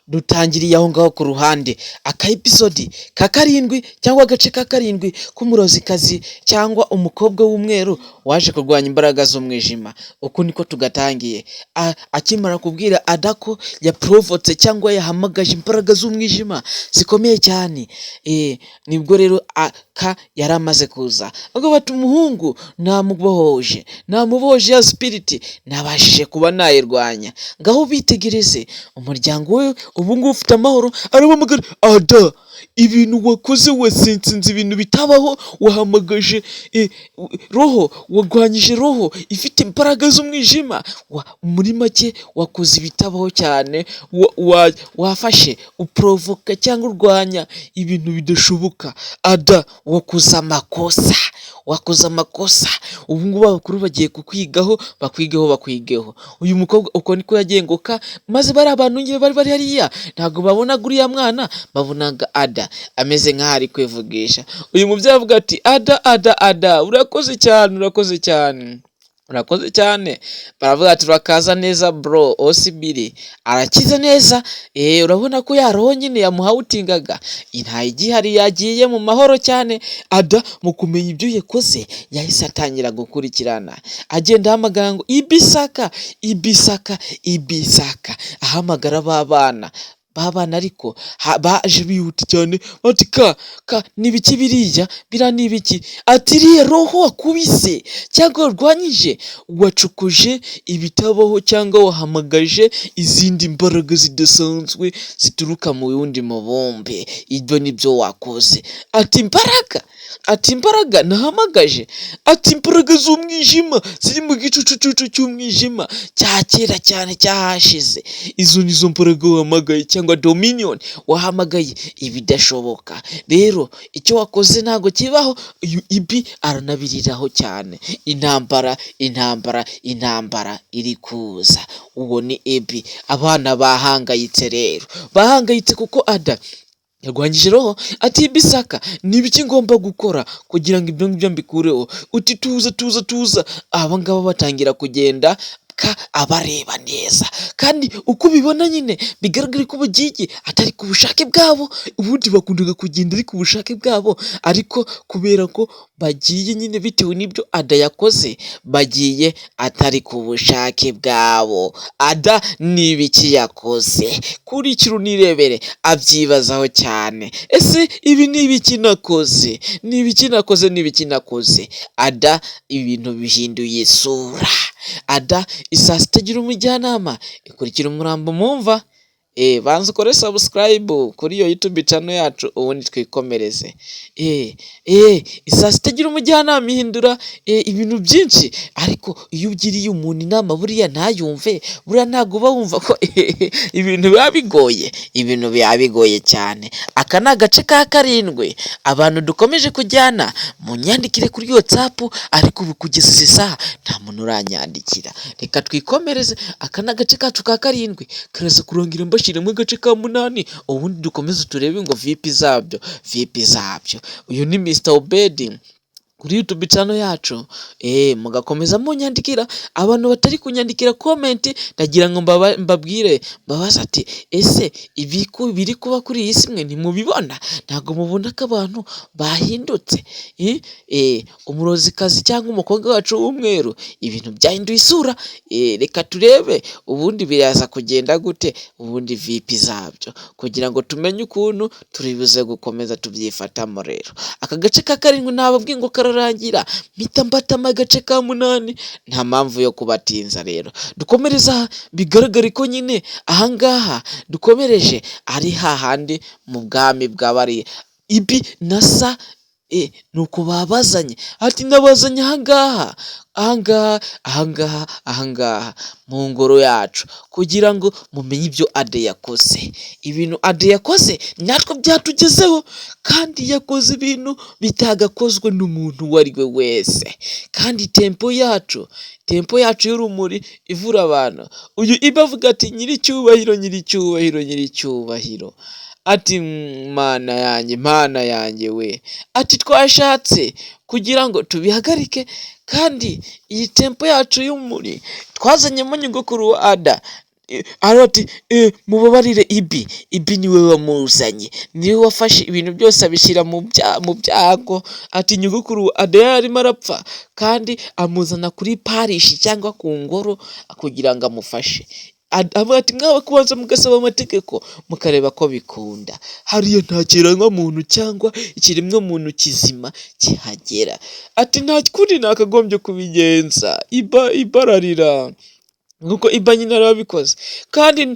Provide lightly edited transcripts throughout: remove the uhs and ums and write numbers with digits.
dutangiriye aho ngaho ku ruhande aka episode ka karindwi cyangwa agace ka karindwi k'umurozikazi cyangwa umukobwa w'umweru waje kurwanya imbaraga z'umwijima. Uko niko tugatangiye. Akimara kubwira Ada ko yaprovotse cyangwa yahamagaje imbaraga z'umwijima zikomeye cyane, nibwo rero aka yari amaze kuza ubwo bati umuhungu namubohoje ya spirit nabashije kuba nayirwanya, ngaho bitegereze umuryango we ubu ngubu ufite amahoro. Arahamagara Ada, ibintu wakoze wasensinze ibintu bitabaho, wahamagaje roho, wagwanyije roho ifite imbaraga z'umwijima, muri make wakoze ibitabaho cyane, wafashe uprovoka cyangwa urwanya ibintu bidashoboka. Ada, wakoze amakosa, ubu ngubu abakuru bagiye kukwigaho, bakwigeho. Uyu mukobwa uko niko yagenguka, maze bari abantu ngiye bari hariya ntabwo babonaga uriya mwana, babonaga Ada ameze nk'aho ari kwivugisha. Uyu mubyeyi avuga ati Ada, urakoze cyane. Baravuga ati urakaza neza bro, osibiri arakiza neza. Urabona ko yaroho nyine yamuhawutingaga intaye igihari, yagiye mu mahoro cyane. Ada mu kumenya ibyo yakoze yahise atangira gukurikirana, agenda ahamagara ngo ibisaka, ahamagara babana ariko baje bihuta cyane. Bati ka nibiki biriya nibiki? Ati iriya roho wakubise cyangwa warwanyije, wacukuje ibitabaho cyangwa wahamagaje izindi mbaraga zidasanzwe zituruka mu wundi mubumbe, ibyo nibyo wakoze. Ati imbaraga nahamagaje, ati imbaraga z'umwijima ziri mu gicucu cy'umwijima cya kera cyane cyahashize, izo nizo mbaraga wahamagaye cyangwa dominion wahamagaye ibidashoboka. Rero icyo wakoze ntago kibaho. Ibi aranabiriraho cyane. Intambara iri kuza. Uwo ni Ibi. Abana bahangayitse kuko Ada yarwanyije roho. Ati ibisaka nibiki ngomba gukora kugira ngo ibyo ngibyo mbikureho? Uti tuza. Aba ngaba batangira kugenda abareba neza, kandi uko ubibona nyine bigaragara ko bagiye atari ku bushake bwabo. Ubundi bakundaga kugenda ari ku bushake bwabo, ariko kubera ko bagiye nyine bitewe n'ibyo Ada yakoze, bagiye atari ku bushake bwabo. Ada n'ibiki yakoze? Kurikira unirebere, abyibazaho cyane. Ese ibi n'ibiki nakoze? Ada ibintu bihinduye isura. Ada isasi itagira umujyanama, ikurikira umurambo mumva. Banza ukore subscribe kuri iyo YouTube channel yacu, ubundi twikomereze. Isasi itagira umujyanama ihindura ibintu byinshi, ariko iyo ugiriye umuntu inama buriya ntayumve, buriya ntago uba wumva ko ibintu biba bigoye cyane. Aka ni agace ka karindwi abantu dukomeje kujyana mu nyandikire kuri WhatsApp, ariko ubu kugeza izi saha nta muntu uranyandikira. Reka twikomereze. Aka ni agace kacu ka karindwi karaza kurangira mbashiremo agace ka 8, ubundi dukomeze turebe ngo vipi zabyo. Uyu ni Mr. Obedi kuri YouTube channel yacu. Mugakomeza munyandikira. Abantu batari kunyandikira comment, ndagira ngo mbabwire, mbabaza ati ese biri kuba kuri iyi simwe ntimubibona? Ntago mubona ko abantu bahindutse? Umurozikazi cyangwa umukobwa wacu w'umweru ibintu byahinduye isura. Reka turebe ubundi biraza kugenda gute, ubundi vipi zabyo, kugira ngo tumenye ukuntu turibuze gukomeza tubyifatamo. Rero aka gace ka karindwi nababwiye ngo kararangira, mpita mbatama agace ka 8, nta mpamvu yo kubatinza. Rero dukomereza, bigaragare ko nyine ahangaha dukomereje ari hahandi mu bwami bw'abari Ibi nasa nuko babazanye. Ati nabazanye ahangaha mu ngoro yacu kugira ngo mumenye ibyo Ada yakoze. Ibintu Ada yakoze natwe byatugezeho, kandi yakoze ibintu bitagakozwe n'umuntu uwo ari we wese. Kandi tempo yacu y'urumuri ivura abantu. Uyu Ibi avuga ati nyiricyubahiro. Ati mana yanjye we, ati twashatse kugira ngo tubihagarike, kandi iyi tempo yacu y'umuri twazanyemo nyogokuru wa Ada aravuga ati mubabarire ibi niwe wamuzanye, niwe wafashe ibintu byose abishyira mu byago. Ati nyogokuru Ada yarimo arapfa kandi amuzana kuri parishi cyangwa ku ngoro kugira ngo amufashe. Avuga ati mwawe kubanza mugasaba amategeko mukareba ko bikunda, hariya nta kiremwa muntu cyangwa ikiremwa muntu kizima kihagera. Ati nta kundi nakagombye kubigenza, iba ararira nuko iba nyine arabikoze kandi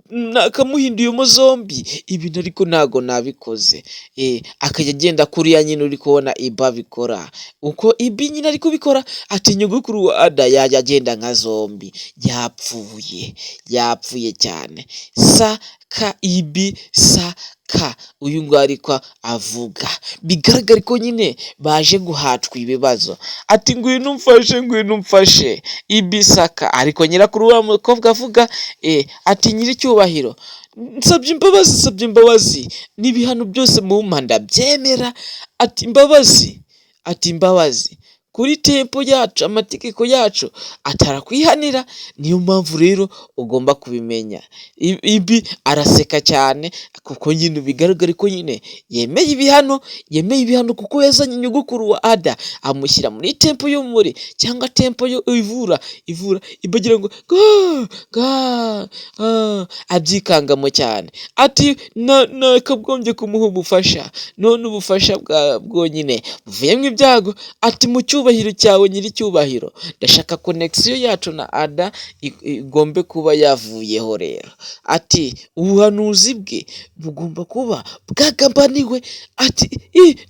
nakamuhinduyemo zombi ibintu, ariko ntago nabikoze. Akajya agenda kuriya nyine uri kubona iba bikora uko ibi nyine ari kubikora. Ati nyogokuru wa Ada yajya agenda nka zombi, yapfuye cyane. Ibi uyu nguyu ariko avuga, bigaragara ko nyine baje guhatwa ibibazo. Ati ngwino umfashe ibi ariko nyirakuru wa mukobwa avuga ati nyiricyubahiro nsabye imbabazi n'ibihano byose mumpa ndabyemera. Ati imbabazi kuri tempo yacu, amategeko yacu atarakwihanira, niyo mpamvu rero ugomba kubimenya. Ibi araseka cyane kuko nyine bigaragara ko nyine yemeye ibihano kuko yazanye nyogokuru wa Ada amushyira muri tempo y'umuri cyangwa tempo yo ivura ibagira ngo abyikangamo cyane. Ati nakagombye kumuha ubufasha, none ubufasha bwonyine buvuyemo ibyago. Ati mu cyubahiro cyawe nyiricyubahiro, ndashaka connection yacu na Ada igombe kuba yavuyeho rero. Ati ubuhanuzi bwe bugomba kuba bwagambaniwe. Ati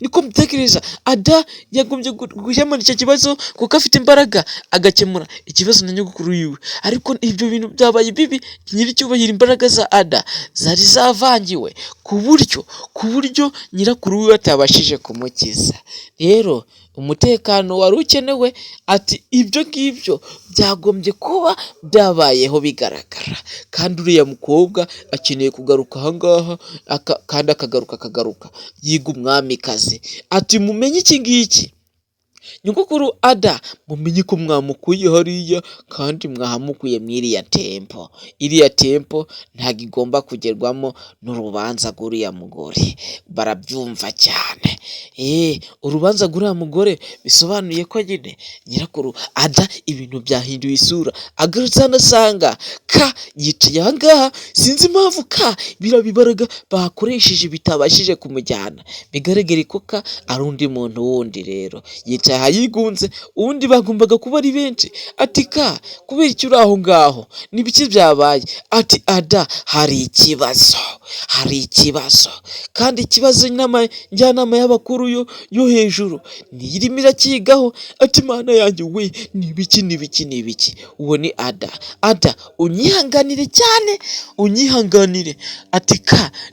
niko mbitekereza, Ada yagombye gukemura icyo kibazo kuko afite imbaraga agakemura ikibazo na nyogokuru yiwe, ariko ibyo bintu byabaye bibi. Nyiricyubahiro imbaraga za Ada zari zavangiwe ku buryo nyirakuru wiwe atabashije kumukiza. Rero umutekano wari ukenewe. Ati ibyo ngibyo byagombye kuba byabayeho bigaragara, kandi uriya mukobwa akeneye kugaruka ahangaha kandi akagaruka yiga umwamikazi. Ati mumenye iki ngiki, nyogokuru Ada mumenye ko mwamukuye hariya kandi mwahamukuye mu iriya tempo ntabwo igomba kugerwamo n'urubanza rw'uriya mugore. Barabyumva cyane. Urubanza rw'uriya mugore bisobanuye ko nyine nyirakuru Ada ibintu byahinduye isura. Agarutse hano asanga yicaye ahangaha, sinzi impamvu biriya bibaraga bakoresheje bitabashije kumujyana. Bigaragare ko ari undi muntu wundi rero yicaye yigunze, ubundi bagombaga kuba ari benshi. Ati kubera icyo uri aho ngaho, n'ibiki byabaye? Ati Ada hari ikibazo kandi ikibazo njyanama y'abakuru yo hejuru nirimo irakigaho. Ati mana yanjye we, n'ibiki uwo ni Ada unyihanganire cyane, unyihanganire. Ati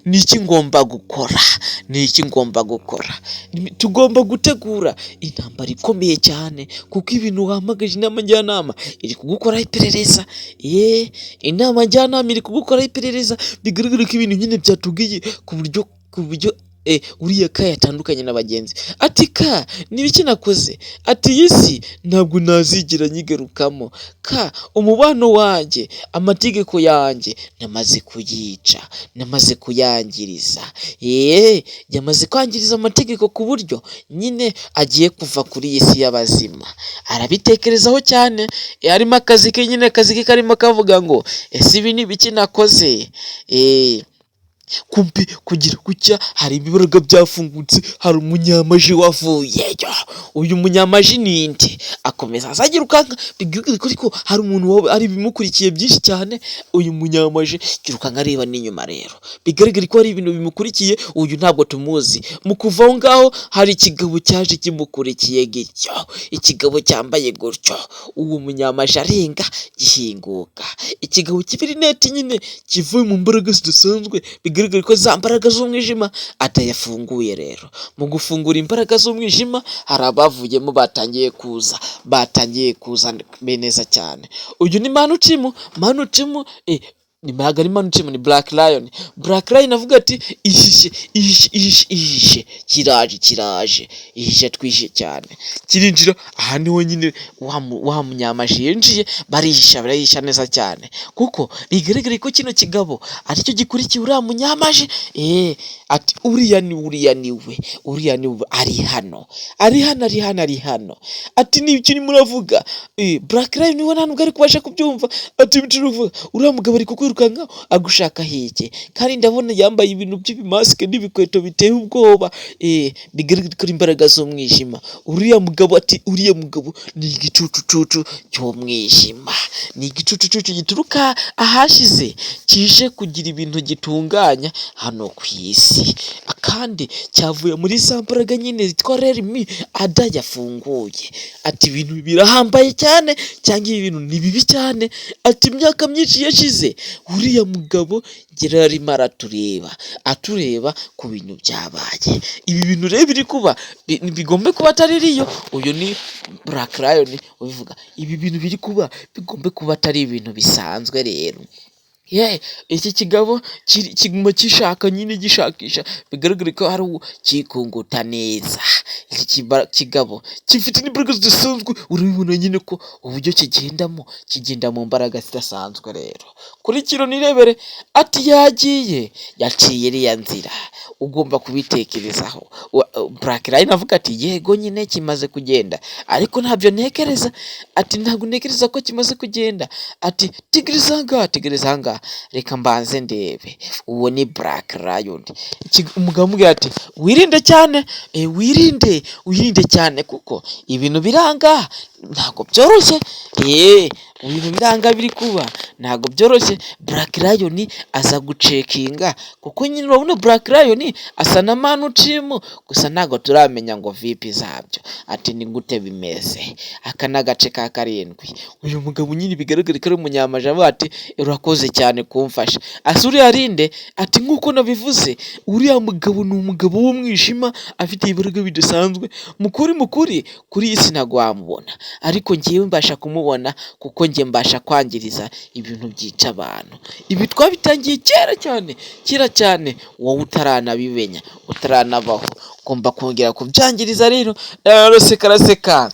niki ngomba gukora? Tugomba gutegura intambara ikomeye cyane kuko ibintu wahamagaje inama njyanama iri kugukoraho iperereza. Inama njyanama iri kugukoraho iperereza, bigaragara ko ibintu nyine byatubwiye ku buryo uriya yatandukanye n'abagenzi. Ati n'ibiki nakoze? Ati iyi si ntabwo nazigira nyigarukamo. Umubano wanjye, amategeko yanjye namaze kuyica, namaze kuyangiriza. Yamaze kwangiriza amategeko ku buryo nyine agiye kuva kuri iyi si y'abazima. Arabitekerezaho cyane, harimo akazi ke karimo kavuga ngo ese ibi ni ibiki nakoze? kumbi kugira gutya hari ibibaraga byafungutse, hari umunyamaji wavuyeyo. Uyu munyamaji ninde? Akomeza azagira ukanga, bigaragara ko hari umuntu ari bimukurikiye byinshi cyane. Uyu munyamaji kirukanga areba n'inyuma, rero bigaragara ko hari ibintu bimukurikiye. Uyu ntabwo tumuzi. Mu kuva aho ngaho hari ikigabo cyaje kimukurikiye gityo, ikigabo cyambaye gutyo. Uwo munyamaji arenga gihinguka, ikigabo cy'ifirineti nyine kivuye mu mbaraga zidasanzwe. Bigaragara ko za mbaraga z'umwijima atayafunguye. Rero mu gufungura imbaraga z'umwijima hari abavuyemo batangiye kuza neza cyane. Uyu ni Manuchimu ntabwo ari Manuchim, ni Black Lion. Black Lion avuga ati ihishe kiraje ihishe twishe cyane, kirinjira aha niho nyine wa munyamaji yinjiye, barahisha neza cyane, kuko bigaragara ko kino kigabo aricyo gikurikiye uriya munyamaji. Ati uriya niwe ari hano ati n'ibyo muravuga. Black Lion niwe ntabwo ari kubasha kubyumva, ati bicuruvuga uriya mugabo ari kukwirukanka agushaka heke, kandi ndabona yambaye ibintu by'ibimasike n'ibikweto biteye ubwoba, bigaragara ko imbaraga z'umwijima. Uriya mugabo ni igicucucucu cy'umwijima, ni igicucucucu gituruka ahashize kije kugira ibintu gitunganya hano ku isi, kandi cyavuye muri za mbaraga nyine zitwa Rerimi Ada yafunguye. Ati ibintu birahambaye cyane, cyangwa ibi bintu ni bibi cyane. Ati imyaka myinshi yashize uriya mugabo gera arimo atureba ku bintu byabaye. Ibi bintu rero biri kuba bigombe kuba atari riyo. Uyu ni Black Lion ubivuga, ibi bintu biri kuba bigombe kuba atari ibintu bisanzwe rero. Iki kigabo kiguma gishaka nyine gishakisha, bigaragara ko hari kikunguta neza. Iki kigabo gifite n'imbaraga zidasanzwe, urabibona nyine ko uburyo kigenda mu mbaraga zidasanzwe rero. Kuri kino nirebere, ati yaciye iriya nzira, ugomba kubitekerezaho. Black Lion avuga ati yego nyine kimaze kugenda, ariko ntabyo ntekereza. Ati ntabwo ntekereza ko kimaze kugenda. Ati tegereza ngaha reka mbanze ndebe. Uwo ni Black Lion. Umugabo amubwira ati wirinde cyane, wirinde cyane, kuko ibintu biranga ntabwo byoroshye. Ibintu biranga biri kuba ntabwo byoroshye. Black Lion aza gucekinga, kuko nyine urabona Black Lion asa na Manuchim, gusa ntabwo turamenya ngo vipi zabyo. Ati ni gute bimeze. Aka ni agace ka 7. Uyu mugabo nyine bigaragara ko ari umunyamaji, avuga ati urakoze cyane kumfasha. Uriya arinde. Ati nk'uko nabivuze, uriya mugabo ni umugabo w'umwijima, afite imbaraga bidasanzwe. Mukuri kuri iyi si ntabwo wamubona, ariko ngewe mbasha kumubona, kuko nge mbasha kwangiriza ibintu byica abantu. Ibi twabitangiye kera cyane, wowe utaranabimenya, utaranabaho, ugomba kongera kubyangiriza rero. Karaseka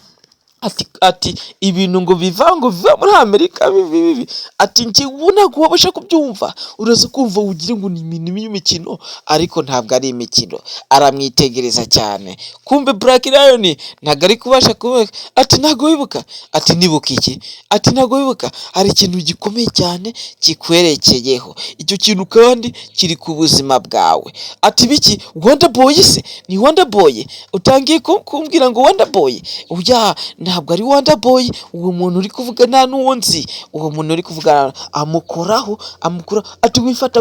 ati ibintu ngo biva muri Amerika bibi. Ati nge ntabwo wabasha kubyumva, uraza kumva ugire ngo ni ibintu by'imikino, ariko ntabwo ari imikino. Aramwitegereza cyane, kumbe Black Lion ntabwo ari kubasha kuvuga. Ati ntabwo wibuka. Ati nibuka iki? Ati ntabwo wibuka, hari ikintu gikomeye cyane kikwerekeyeho, icyo kintu kandi kiri ku buzima bwawe. Ati biki? Wonder Boy se? Ni Wonder Boy? Utangiye kumbwira ngo Wonder Boy? Ntabwo ari Wonder Boy. Uwo muntu uri kuvuga nta n'uwo nzi. Uwo muntu uri kuvuga amukoraho. Ati wimfata.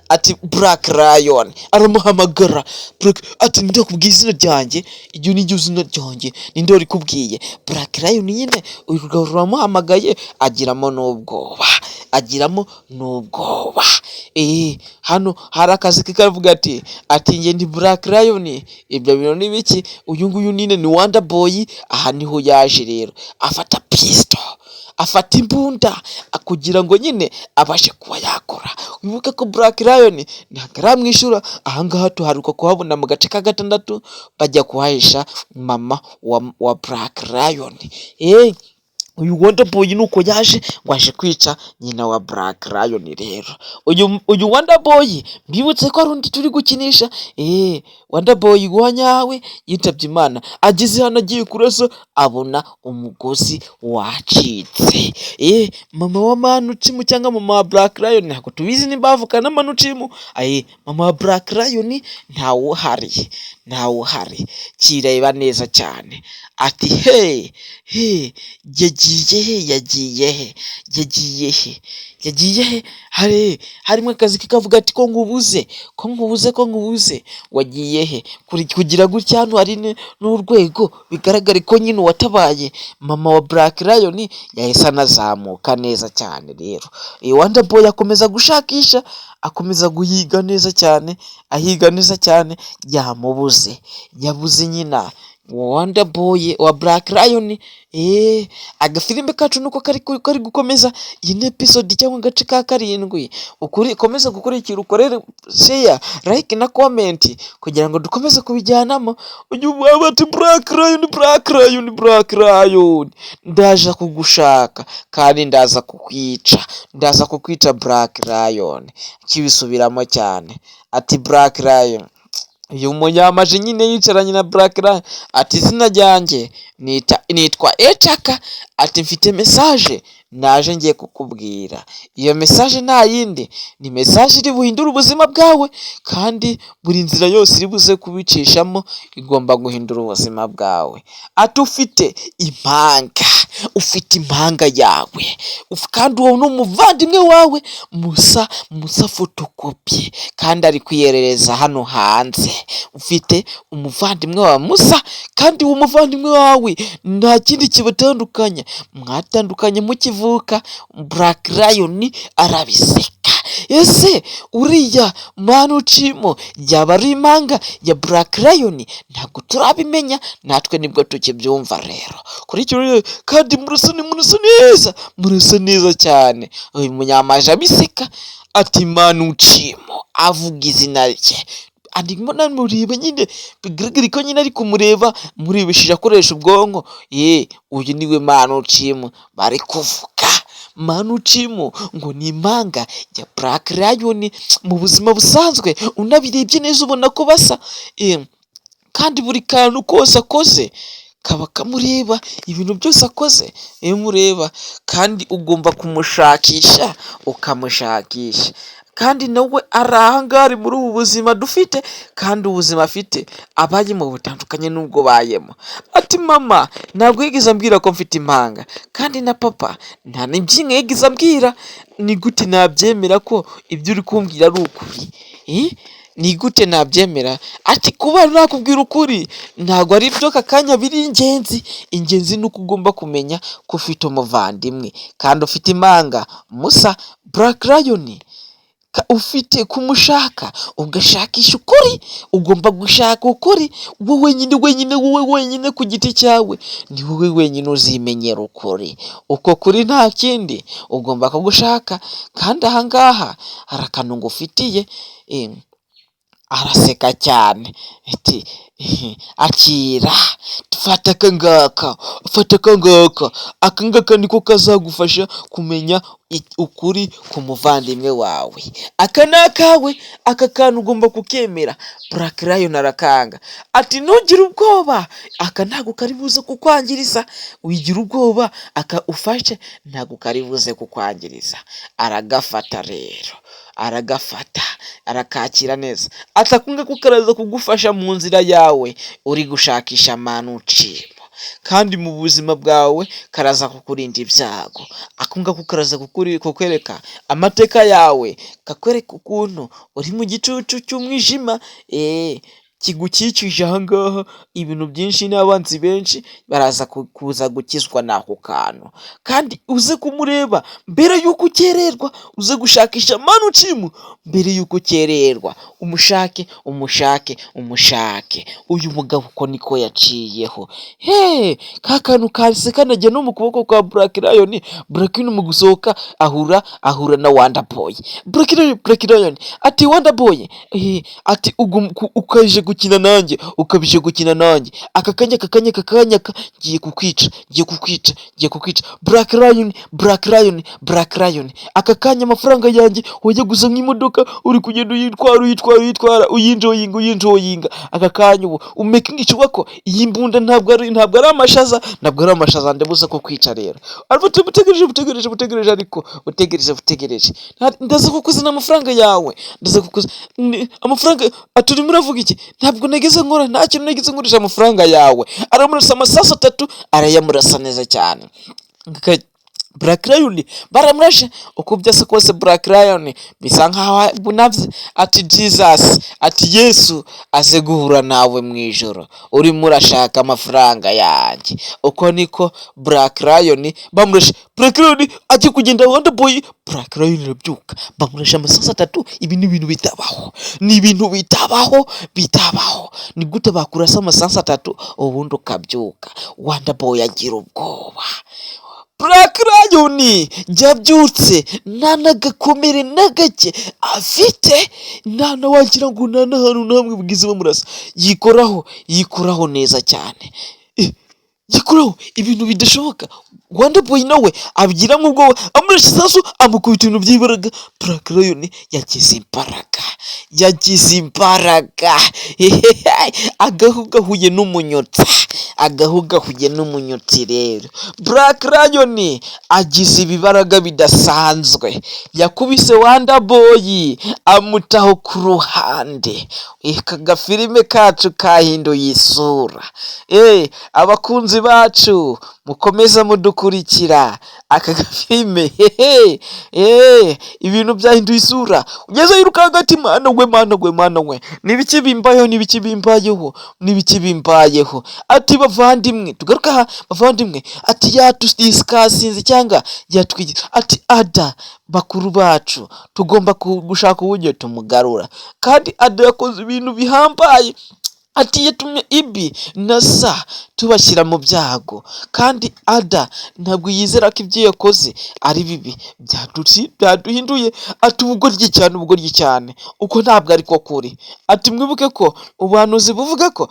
Ati Black Lion aramuhamagara. Ati ninde kubwiye izina ryanjye? Iryo ni izina ryanjye. Ninde uri kubwiye? Black Lion nyine uramuhamagaye, agiramo n'ubwoba. Hano hari akazi kikavuga ati nge ndi Black Lion. Ibyo bintu ni biki? Uyu nguyu nyine ni Wonder Boy. Aha niho yaje rero, afata pistol, afata imbunda, kugira ngo nyine abashe kuba yakora. Wibuke ko Black Lion ntabwo aramwishyura. Ahangaha tuharuka kuhabona mu gace ka 6 bajya kuhahisha mama wa Black Lion. Uyu Wonder Boy nuko yaje ngo aje kwica nyina wa Black Lion rero. Uyu Wonder Boy mbibutse ko ari undi turi gukinisha. Wonder Boy wanyawe yitabye Imana, ageze hano agiye kurasa, abona umugozi wacitse. Mama wa Manuchim cyangwa mama wa Black Lion ntabwo tubizi nimba bavukana na Manuchim. Mama wa Black Lion ntawo hari. Kireba neza cyane. Ati yagiye he? Harimo akazi kikavuga ati ko ngubuze. Wagiye he? Kugira gutya hano hari n'urwego bigaragara ko nyine watabaye mama wa Black Lion. Yahise anazamuka neza cyane rero. Wonder Boy akomeza gushakisha, akomeza guhiga neza cyane, yabuze nyina. Wonder Boy wa Black Lion. Agafilime kacu nuko kari gukomeza iyi ni episode cyangwa agace ka karindwi. Ukuri komeza gukurikira, ukorere share, like na comment kugira ngo dukomeze kubijyanamo. Uyu bati Black Lion, Black Lion, Black Lion, ndaje kugushaka kandi ndaza kukwica Black Lion. Kibisubiramo cyane ati Black Lion. Uyu munyamaji nyine yicaranye na Black Lion ati izina ryanjye nitwa Echaka, ati mfite message naje ngiye kukubwira. Iyo message nta yindi, ni message iri buhindura ubuzima bwawe, kandi buri nzira yose iri buze kubicishamo igomba guhindura ubuzima bwawe. Ati ufite impanga yawe, kandi uwo ni umuvandimwe wawe Musa photocopy, kandi ari kwiyerereza hano hanze. Ufite umuvandimwe wa Musa, kandi uwo muvandimwe wawe nta kindi kibatandukanya, mwatandukanye mukivuka. Black Lion arabiseka. Ese uriya Manu Chimo yaba ari impanga ya Black Lion? Ntabwo turabimenya, natwe nibwo tukibyumva rero. Kuri icyo rero kandi murasa neza cyane. Uyu munyamaje abiseka ati Manu Chimo avuga izina rye. Andimo namureba nyine, bigaragara ko nyine ari kumureba, murebesheje akoresha ubwonko. Uyu niwe Manu Chimo bari kuvuga. Manu Chimo ngo ni impanga ya Black Lion mu buzima busanzwe, unabirebye neza ubona ko basa, kandi buri kantu kose akoze kaba kamureba, ibintu byose akoze mureba, kandi ugomba kumushakisha ukamushakisha. Kandi nawe ari ahangaha muri ubu buzima dufite, kandi ubuzima afite abayemo butandukanye n'ubwo bayemo. Ati mama ntabwo yigeze ambwira ko mfite impanga, kandi na papa nta n'ibyinga yigeze ambwira. Ni gute nabyemera ko ibyo uri kumbwira ari ukuri? Ni gute nabyemera? Ati kuba nakubwira ukuri ntabwo ari byo aka kanya biri ingenzi ni uko ugomba kumenya ko ufite umuvandimwe, kandi ufite impanga Musa Black Lion. Ufite kumushaka ugashakisha ukuri, ugomba gushaka ukuri wowe wenyine ku giti cyawe. Ni wowe wenyine uzimenyera ukuri, uko kuri nta kindi ugomba kugushaka. Kandi ahangaha hari akantu ngufitiye. Araseka cyane ati akira, fata akangaka niko kazagufasha kumenya ukuri ku muvandimwe wawe. Aka ni akawe, aka kantu ugomba kukemera. Black Lion arakanga ati ntugire ubwoba, aka ntabwo kari buze kukwangiriza. Wigira ubwoba, aka ufashe ntabwo kari buze kukwangiriza. Aragafata rero, arakakira neza. Atakunga kukaraza kugufasha mu nzira yawe uri gushakisha Manu Chimo, kandi mu buzima bwawe karaza kukurinda ibyago. Akunga kukaraza kukwereka amateka yawe, kakwereka ukuntu uri mu gicucu cy'umwijima kigukikije ahangaha. Ibintu byinshi n'abanzi benshi baraza kuza gukizwa n'ako kantu, kandi uze kumureba mbere y'uko ukererwa. Uze gushakisha Manu Chimo mbere y'uko ukererwa. Umushake. Uyu mugabo uko niko yaciyeho. Ka kantu kahise kanajya no mu kuboko kwa Black Lion. Black Lion mu gusohoka ahura na Wonder Boy. Black Lion ati Wonder Boy, ati ukaje gukina nanjye, ukabije gukina nanjye. Aka kanya ngiye kukwica. Black Lion, aka kanya amafaranga yanjye wajya guza nk'imodoka uri kugenda uyitwara uyinjoyinga. Aka kanya ubu umaking sure ko iyi mbunda ntabwo ari amashaza, ndabuza ko kwica rero. Ariko butegereje ariko butegereje. Ndaza kukuzana amafaranga yawe, amafaranga aturi muravuga iki? Ntabwo nageze nkora, nta kintu nageze nkoresha amafaranga yawe. Aramurasa amasasu 3, arayamurasa neza cyane. Black Lion baramurashe, uko byose kose Black Lion bisa nkaho bunavye, ati Jesus, ati Yesu aze guhura nawe mu ijoro, urimo urashaka amafaranga yanjye. Uko niko Black Lion bamurashe. Black Lion ajya kugenda Wonder Boy, Black Lion arabyuka, bamurashe amasasu 3. Ibi ni ibintu bitabaho, ni ibintu bitabaho. Ni gute bakurasa amasasu 3 ubundi ukabyuka? Wonder Boy agira ubwoba. Black Lion yabyutse nta n'agakomere na gake afite, nta wagira ngo nta n'ahantu namwe bwize bamurasa. Yikoraho neza cyane, yikoraho ibintu bidashoboka. Wonder Boy nawe abigira nk'ubwo amurashe isasu, amukubita ibintu by'ibaraga. Black Lion yagize imbaraga, agahu gahuye n'umunyotsi rero. Black Lion agize ibibaraga bidasanzwe, yakubise Wonder Boy amutaho ku ruhande. Aka gafilime kacu kahinduye isura. Abakunzi bacu mukomeza mudukurikira, aka gafilime ibintu byahinduye isura. Ugeze yiruka hagati, mana we, nibiki bimbayeho. Ati bavandimwe, tugaruka aha bavandimwe, ati yatudiskasinze cyangwa yatwigira, ati Ada bakuru bacu tugomba gushaka uburyo tumugarura, kandi Ada yakoze ibintu bihambaye. Ati yatumye Ibi na Sa tubashyira mu byago, kandi Ada ntabwo yizera ko ibyo yakoze ari bibi, byaduhinduye. Ati ubugoryi cyane, uko ntabwo ariko kuri. Ati mwibuke ko ubuhanuzi buvuga ko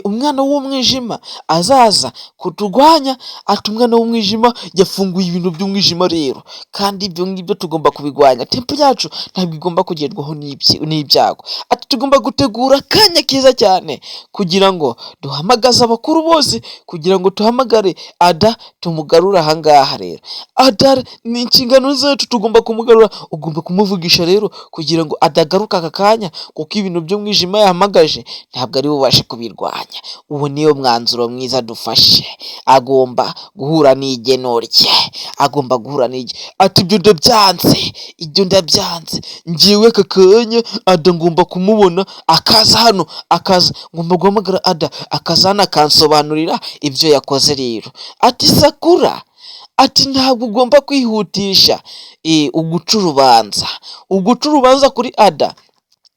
umwana w'umwijima azaza kuturwanya. Ati umwana w'umwijima yafunguye ibintu by'umwijima rero, kandi ibyo ngibyo tugomba kubigwanya. Tempo yacu ntabwo igomba kugerwaho n'ibyago. Ati tugomba gutegura akanya keza cyane kugira ngo duhamagaze abakuru bose, kugira ngo duhamagare Ada tumugarura ahangaha rero. Ada ni inshingano zacu, tugomba kumugarura. Ugomba kumuvugisha rero kugira ngo adagaruka aka kanya, kuko ibintu by'umwijima yahamagaje ntabwo ari bubashe kubirwanya. Ubu niyo mwanzuro mwiza dufashe, agomba guhura n'igeno rye, Ati ibyo ndabyanze, ngiwe aka kanya Ada ngomba kumubona, akaza hano, ngomba guhamagara Ada akaza hano akansobanurira ibyo yakoze rero. Ati Sakura, ati ntabwo ugomba kwihutisha uguca urubanza kuri Ada,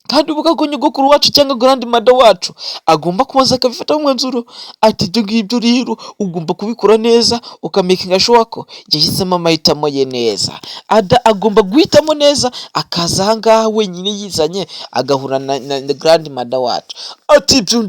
kandi uvuga ko nyogokuru wacu cyangwa grandmother wacu agomba kubanza akabifata umwanzuro. Ati ibyo ngibyo rero ugomba kubikora neza, ukamakinga sure ko yahisemo amahitamo ye neza. Ada agomba guhitamo neza, akaza ahangaha wenyine yizanye, agahura na grandmother wacu. Ati ibyo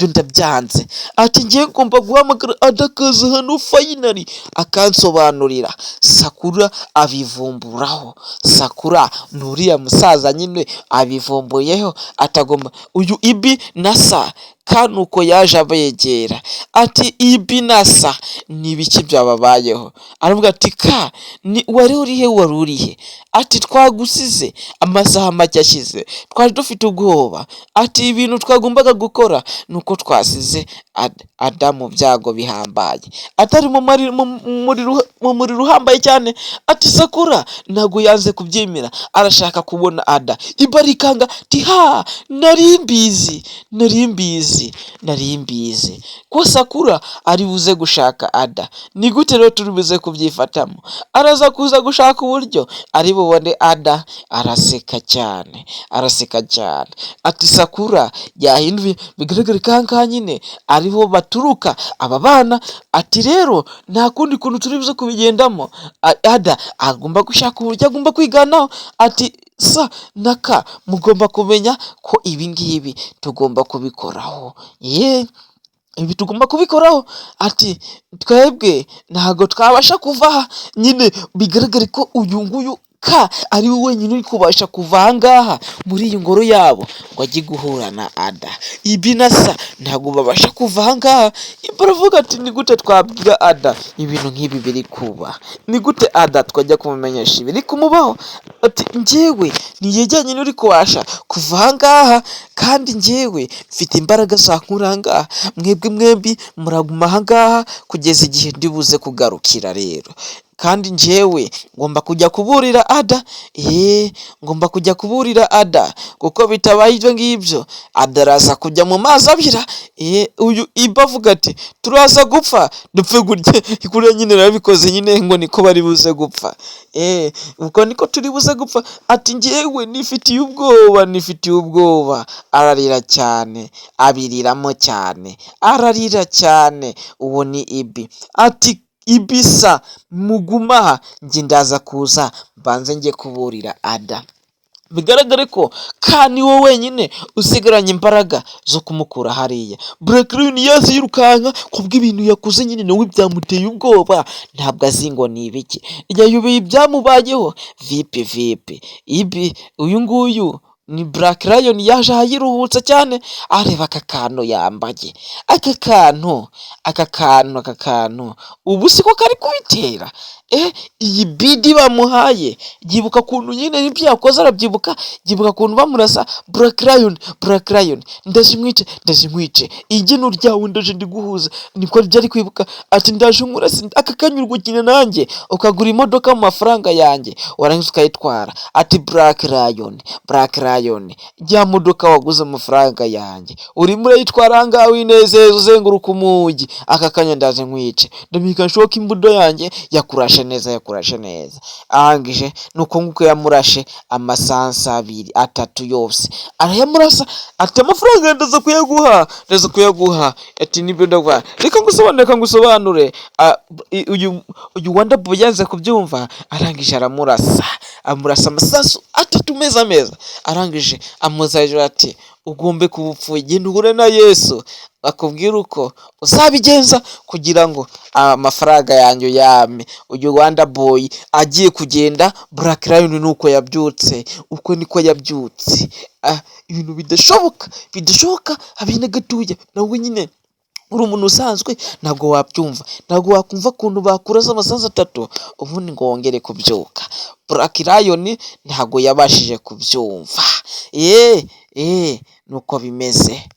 ndabyanze. Ati ngiye ngomba guhamagara Ada akaza hano finally akansobanurira. Sakura abivumburaho. Sakura nuriya musaza nyine abivumbuyeho, atagomba uyu Ibi na Sa kanuko yaje abegera. Ati Ibi na Sa ni biki byababayeho? Aravuga ati wari urihe? Ati twagusize amasaha make ashize, twari dufite ubwoba. Ati ibintu twagombaga gukora nuko twasize Ada mu byago bihambaye, atari mu muriro uhambaye cyane. Ati Sakura ntabwo yanze kubyemera, arashaka kubona Ada. Ibarikanga ati nari mbizi ko Sakura ari buze gushaka Ada. Ni gute rero turi buze kubyifatamo? Araza kuza gushaka uburyo ari bubone Ada. Araseka cyane. Ati Sakura yahinduye, bigaragara kanka nyine ariho baturuka aba bana. Ati rero nta kundi kuntu turi buze kubigendamo, Ada agomba gushaka uburyo agomba kwiganaho. Ati Sa naka mugomba kumenya ko ibi ngibi tugomba kubikoraho, ibi tugomba kubikoraho. Ati twebwe ntago twabasha kuva nyine, bigaragare ko uyu nguyu ka ari we wenyine uri kubasha kuva ahangaha muri iyi ngoro yabo ngo ajye guhura na ada. Ibi na sa ntabwo babasha kuva ahangaha. Baravuga ati ni gute twabwira ada ibintu nk'ibi biri kuba, ni gute ada twajya kumumenyesha ibiri kumubaho. Ati njyewe niyejyanye n'uri kubasha kuva ahangaha, kandi njyewe mfite imbaraga zankura ahangaha, mwebwe mwembi muraguma ahangaha kugeza igihe ndibuze kugarukira rero. Kandi njyewe ngomba kujya kuburira ada, ngomba kujya kuburira ada, kuko bitabaye ibyo ngibyo ada araza kujya mu mazi abira. Uyu Iba avuga ati turaza gupfa dupfe gutya, kuriya nyine narabikoze nyine ngo niko bari buze gupfa, uko niko turi buze gupfa. Ati njyewe nifitiye ubwoba, ararira cyane, abiriramo cyane, ararira cyane. Uwo ni Ibi. Ati Ibisa mugumaha, njye ndaza kuza mbanze njye kuburira ada, bigaragare ko ni wowe wenyine usigaranye imbaraga zo kumukura hariya. Black Lion yaje yirukanka kubw'ibintu yakoze nyine nawe byamuteye ubwoba, ntabwo azi ngo ni ibiki, yayobeye ibyamubayeho. Vipi Ibi uyu nguyu ni Black Lion yaje ayiruhutsa cyane, areba aka kantu yambaye, aka kantu ubu siko kari kubitera. Iyi bidi bamuhaye, yibuka kuntu nyine n'ibyo yakoze arabyibuka, yibuka kuntu bamurasa. Black Lion ndaje nkwice, igeno ryawe ndaje ndiguhuza, niko byari kwibuka. Ati ndaje nkurase, aka kanyurwa ukina nanjye ukagura imodoka mu mafaranga yanjye warangiza ukayitwara. Ati Black Lion ya modoka waguze amafaranga yanjye urimo urayitwara ahangaha winezeza uzenguruka umujyi, aka kanya ndaje nkwice, ndamika nshoka imbudo yanjye yakurashe neza. Arangije nuko nguko yamurashe amasansa 2-3 yose arayamurasa. Ati amafaranga ndaza kuyaguha. Ati nibyo ndaguha, reka ngusobanure. Uyu Wonderboy yanze kubyumva, arangije amurasa amasasu 3 meza. Arangije amuzajira ati ugombe kubupfuye, genda uhure na Yesu akubwira uko uzabigenza kugira ngo amafaranga yanjye yame. Uyu Wonderboy agiye kugenda, Black Lion nuko yabyutse, uko niko yabyutse. Ibintu bidashoboka abine gatuye nawe nyine uri umuntu usanzwe ntabwo wabyumva, ntabwo wakumva kuntu bakuraza amasanzu 3 ubundi ngo wongere kubyuka. Black Lion ntabwo yabashije kubyumva. Nuko bimeze.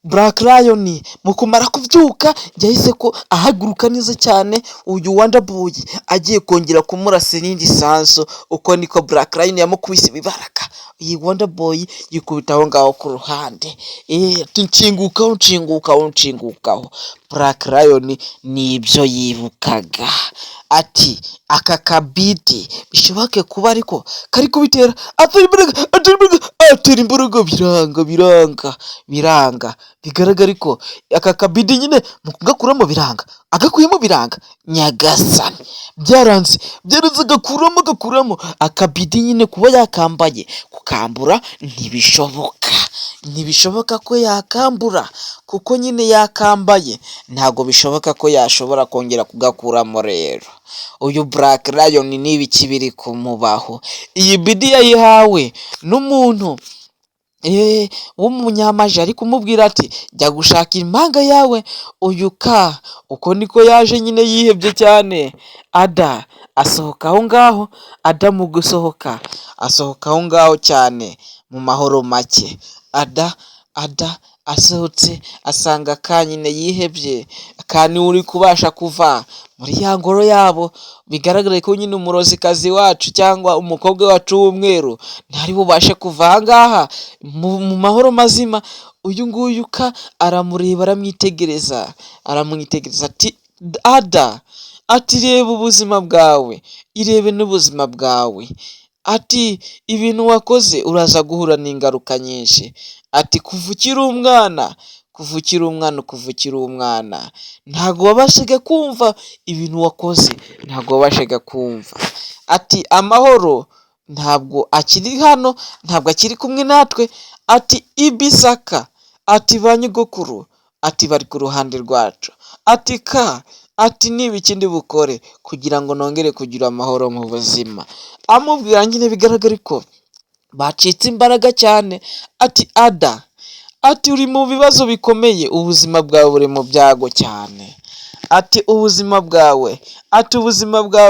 Black Lion mu kumara kubyuka yahise ko ahaguruka neza cyane. Uyu Wonderboy agiye kongera kumurasa irindi sanso, uko niko Black Lion yamukubise ibibaraka. Iyi Wonderboy yikubitaho ngaho ku ruhande, nshingukaho. Black Lion nibyo yibukaga. Ati aka kabidi bishoboke kuba ariko kari kubitera, atera imbaraga biranga. Bigaragara ko aka kabidi nyine mu kugakuramo biranga, agakuyemo biranga. Nyagasani byaranze agakuramo akabidi nyine kuba yakambaye, kukambura ntibishoboka ko yakambura, kuko nyine yakambaye ntabwo bishoboka ko yashobora kongera kugakuramo. Rero uyu Black Lion n'ibiki biri kumubaho. Iyi bidi yayihawe n'umuntu w'umunyamaji, ari kumubwira ati jya gushakira impanga yawe. Uyu uko niko yaje nyine yihebye cyane. Ada asohoka aho ngaho, Ada mu gusohoka asohoka aho ngaho cyane mu mahoro make. Ada asohotse asanga nyine yihebye, kandi uri kubasha kuva muri ya ngoro yabo. Bigaragara ko nyine umurozikazi wacu cyangwa umukobwa wacu w'umweru ntari bubashe kuva ahangaha mu mahoro mazima. Uyu nguyu aramureba, aramwitegereza. Ati Ada, ati reba ubuzima bwawe, irebe n'ubuzima bwawe. Ati ibintu wakoze uraza guhura n'ingaruka nyinshi. Ati kuva ukiri umwana ntabwo wabashaga kumva ibintu wakoze, ntabwo wabashaga kumva. Ati amahoro ntabwo akiri hano, ntabwo akiri kumwe natwe. Ati Ibisaka, ati ba nyogokuru, ati bari ku ruhande rwacu. Ati ati niba ikindi bukore kugira ngo nongere kugira amahoro mu buzima. Amubwira nyine bigaragara ko bacitse imbaraga cyane, ati Ada, ati uri mu bibazo bikomeye, ubuzima bwawe buri mu byago cyane, ati ubuzima bwawe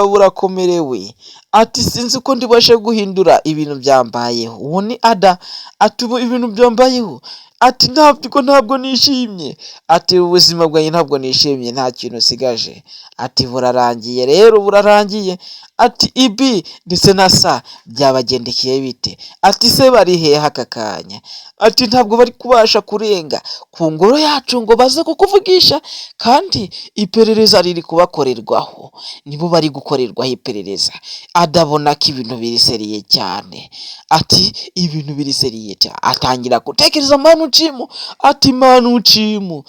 burakomerewe, ati sinzi uko ndibashe guhindura ibintu byambayeho. Uwo ni Ada, ati ubu ibintu byambayeho, ati ntabwo nishimye, ati ubuzima bwanjye ntabwo nishimye, nta kintu usigaje, ati burarangiye rero burarangiye, ati Ibi ndetse na Sa byabagendekeye bite, ati se bari hehe aka kanya, ati ntabwo bari kubasha kurenga ku ngoro yacu ngo baze kukuvugisha, kandi iperereza riri kubakorerwaho, nibo bari gukorerwaho iperereza. Adabona ko ibintu biriseriye cyane, ati ibintu biriseriye cyane, atangira gutekereza Manuchimu, ati Manuchimu,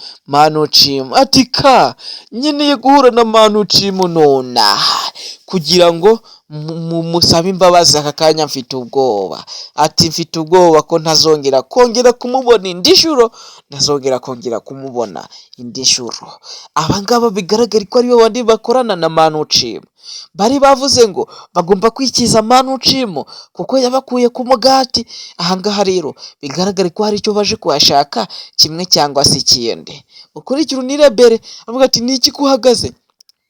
ati nkeneye guhura na Manuchimu nonaha kugira ngo musabe imbabazi, aka kanya mfite ubwoba, ati mfite ubwoba ko ntazongera kumubona indi nshuro, abangaba bigaragara ko aribo bandi bakorana na Manuchimu, bari bavuze ngo bagomba kwikiza Manuchimu kuko yabakuye ku mugati. Ahangaha rero bigaragara ko hari icyo baje kuhashaka, kimwe cyangwa se ikindi. Ukurikira unirebere, avuga ati niki kuhagaze,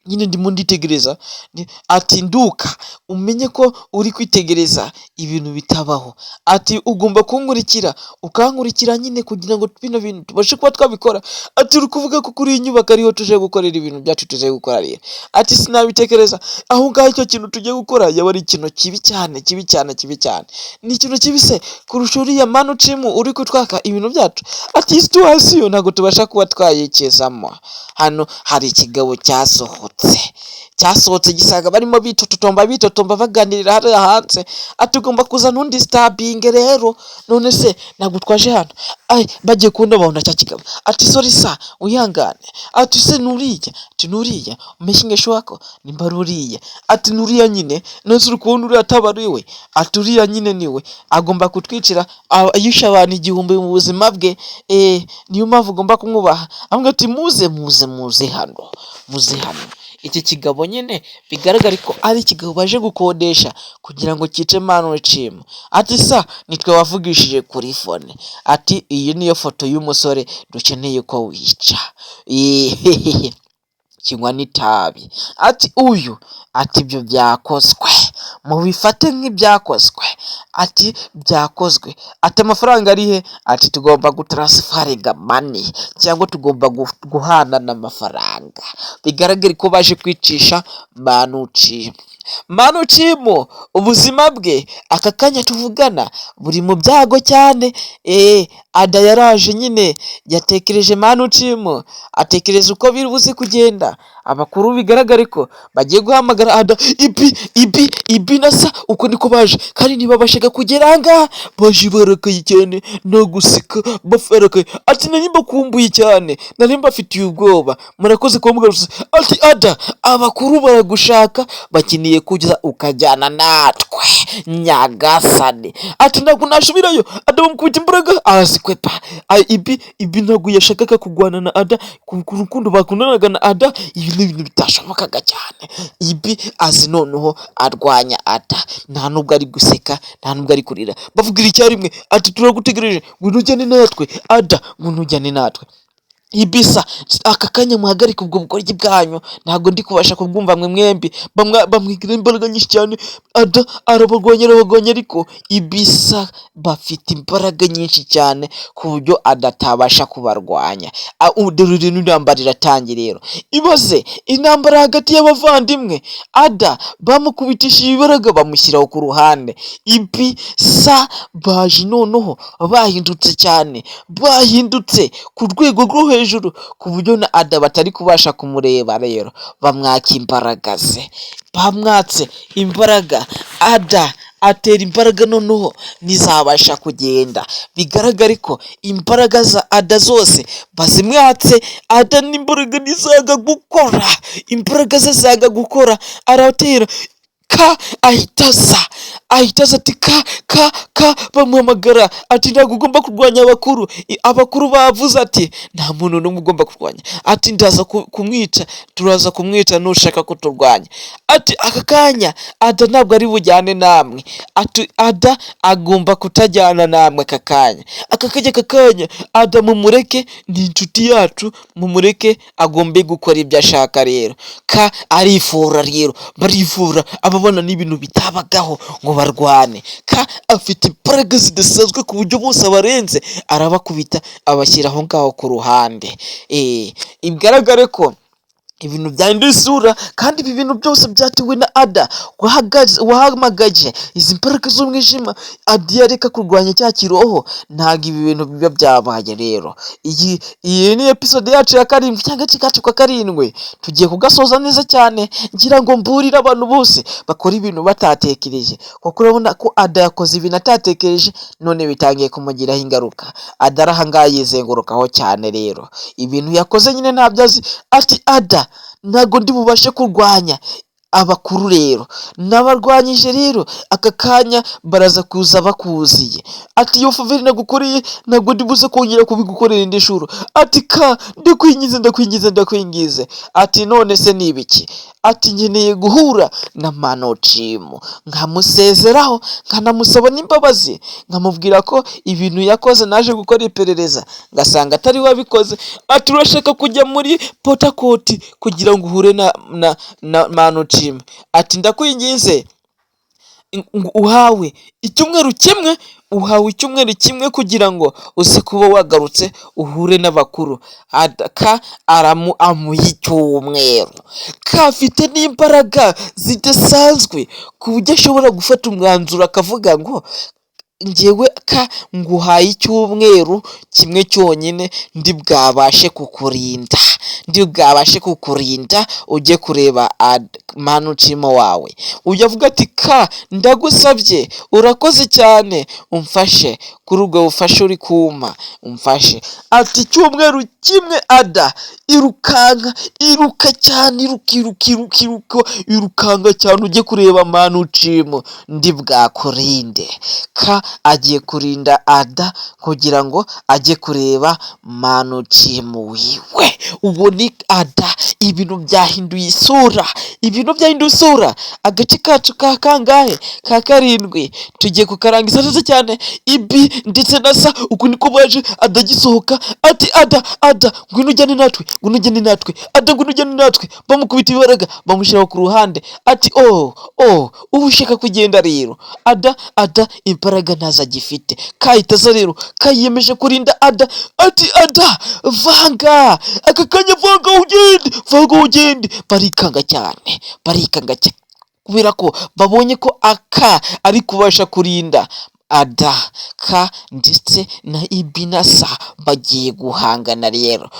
nyine ndimo nditegereza, ati nduka umenye ko uri kwitegereza ibintu bitabaho, ati ugomba ukankurikira nyine kugira ngo bino bintu tubashe kuba twabikora. Ati uri kuvuga ko kuri iyi nyubako ariho tuje gukorera ibintu byacu tuje gukora rero, ati sinabitekereza, aho ngaho icyo kintu tugiye gukora yaba ari ikintu kibi cyane, ni ikintu kibi se kurusha uriya Manuchimu uri kutwaka ibintu byacu. Ati situwasiyo ntabwo tubasha kuba twayikezamo. Hano hari ikigabo cyasohotse gisanga barimo bitotomba baganirira hariya hanze, ati ugomba kuzana undi sitabinge rero, none se ntabwo twaje hano bagiye kubona babona cya kigabo, ati sori sa wihangane, ati se nuriya umeshingesho wako nimba ruriya, ati nuriya nyine nose uri kubona uriya ataba ari we, ati uriya nyine niwe agomba kutwicira, yishe abantu 1000 mu buzima bwe, niyo mpamvu ugomba kumwubaha. Avuga ati muze hano. Iki kigabo nyine bigaragara ko ari ikigabo baje gukodesha kugira ngo cyice Manuchimu. Ati sa nitwe wavugishije kuri fone, ati iyi niyo foto y'umusore dukeneye ko wica, kinywa n'itabi, ati uyu, ati ibyo byakozwe, mubifate nk'ibyakozwe, ati byakozwe, ati amafaranga ari he, ati tugomba gutaransfaringa mani cyangwa tugomba guhana n'amafaranga. Bigaragara ko baje kwicisha Manuchimu ubuzima bwe aka kanya tuvugana buri mu byago cyane. Ada yaraje nyine yatekereje Manuchimu, atekereza uko biri buze kugenda. Abakuru bigaragara ko bagiye guhamagara Ada, Ibi na Sa uko niko baje, kandi niba bashaka kugera ahangaha baje barakaye cyane, no guseka bafarakaye, ati nari mbakumbuye cyane, nari mbafitiye ubwoba, murakoze kubamugarutse. Ati Ada, abakuru baragushaka, bakeneye kujya ukajyana natwe nyagasane, ati ntabwo nasubirayo. Ada bamukubita imbaraga arazikwepa. Ibi ntabwo yashakaga kurwana na Ada, ku rukundo bakundanaga na Ada, ibi ni ibintu bitashobokaga cyane. Ibi azi noneho arwanya Ada, nta nubwo ari guseka, nta nubwo ari kurira, bavugira icyarimwe, ati turagutegereje ngwino ujyane natwe Ada, ngwino ujyane natwe. Ibisa aka kanya muhagarika ubwo bukoryi bwanyu, ntabwo ndi kubasha kubwumva mwe mwembi, bamwigira imbaraga nyinshi cyane. Ada arabagwanya, ariko Ibisa bafite imbaraga nyinshi cyane ku buryo adatabasha kubarwanya. Dore n'intambara iratangira rero, ibaze intambara hagati y'abavandimwe. Ada bamukubitishije ibibaraga bamushyiraho ku ruhande, Ibisa baje noneho bahindutse cyane, bahindutse ku rwego rwo hejuru ku buryo na Ada batari kubasha kumureba. Rero bamwaka imbaraga ze, bamwatse imbaraga. Ada atera imbaraga noneho ntizabasha kugenda. Bigaragara ko imbaraga za Ada zose bazimwatse. Ada n'imbaraga ntizaga gukora, imbaraga ze zaga gukora, aratera ahita aza ahita aza ati bamuhamagara ati ntabwo ugomba kurwanya abakuru. Abakuru bavuze ati nta muntu n'umwe ugomba kurwanya, ati ndaza kumwica, turaza kumwica nushaka kuturwanya. Ati aka kanya Ada ntabwo ari bujyane namwe, ati Ada agomba kutajyana namwe aka kanya. Aka kanya Ada mumureke, ni inshuti yacu, mumureke agombe gukora ibyo ashaka. Rero arifura, rero barifura, ababona n'ibintu bitabagaho ngo barwane. Afite imbaraga zidasanzwe ku buryo bose abarenze arabakubita abashyira aho ngaho ku ruhande. Bigaragare ko ibintu byahinduye isura, kandi ibi bintu byose byatewe na Ada wahamagaje izi mbaraga z'umwijima. Ada yareka kurwanya cya kiroho, ntabwo ibi bintu biba byabaye. Rero iyi ni episode yacu ya 7 cyangwa agace kacu ka 7, tugiye kugasoza neza cyane, ngira ngo mburire abantu bose bakora ibintu batatekereje, kuko urabona ko Ada yakoze ibintu atatekereje, none bitangiye kumugiraho ingaruka. Ada arahangaye yizengurukaho cyane. Rero ibintu yakoze nyine ntabyo azi, ati Ada ntabwo ndi bubashe kurwanya abakuru. Rero nabarwanyije, rero aka kanya baraza kuza bakuziye. Ati iyo faveri nagukoreye ntabwo ndi buze kongera kubigukorera indi shuro. Ati ndakwingize. Ati none se ni ibiki? Ati nkeneye guhura na Manochim nkamusezeraho, nkanamusaba n'imbabazi, nkamubwira ko ibintu yakoze naje gukora iperereza ngasanga atari wabikoze. Ati urashaka kujya muri Port Harcourt kugira ngo uhure na Manochim. Ati ndakwinginze, uhawe icyumweru kimwe kugira ngo uze kuba wagarutse uhure n'abakuru. amuha icyumweru. Afite n'imbaraga zidasanzwe ku buryo ashobora gufata umwanzuro akavuga ngo njyewe nguhaye icyumweru kimwe cyonyine ndi bwabashe kukurinda ujye kureba Manochim wawe. Uyavuga ati ndagusabye, urakoze cyane, umfashe kuri ubwo bufasha uri kumpa, umfashe. Ati icyumweru kimwe Ada iruka cyane, irukanga cyane ujye kureba Manochim ndi bwakurinde. Agiye kurinda Ada kugira ngo ajye kureba Manochim wiwe. Ubu ni Ada, ibintu byahinduye isura, agace kacu ka 7 tugiye kukarangiza neza cyane. Ibi ndetse na Sa uku niko baje Ada gisohoka. Ati Ada ngwino ujyane natwe, Ada ngwino ujyane natwe, bamukubita ibaraga bamushyira ku ruhande. Ati ubu ushaka kugenda. Rero Ada imbaraga ntazo agifite. Kahitaza rero kayiyemeje kurinda Ada. Ati Ada vanga, aka kanya vanga ugende. Barikanga cyane kubera ko babonye ko ari kubasha kurinda Ada. Ndetse na Ibi na Sa bagiye guhangana. Rero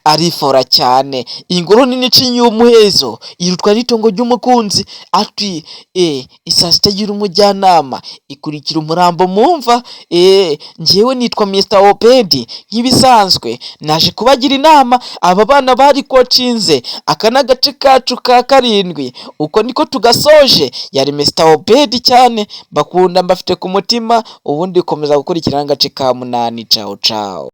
arifora cyane, ingoro nini iciye umuhezo irutwa n'itongo ry'umukunzi. Ati isazi itagira umujyanama ikurikira umurambo mumva. Njyewe nitwa Mr. Obedi, nk'ibisanzwe naje kubagira inama. Aba bana bari kocinze aka n'agace kacu ka 7, uko niko tugasoje. Yari Mr. Obedi cyane, bakunda mbafite ku mutima. Ubundi komeza gukurikirana agace ka 8. Ciao.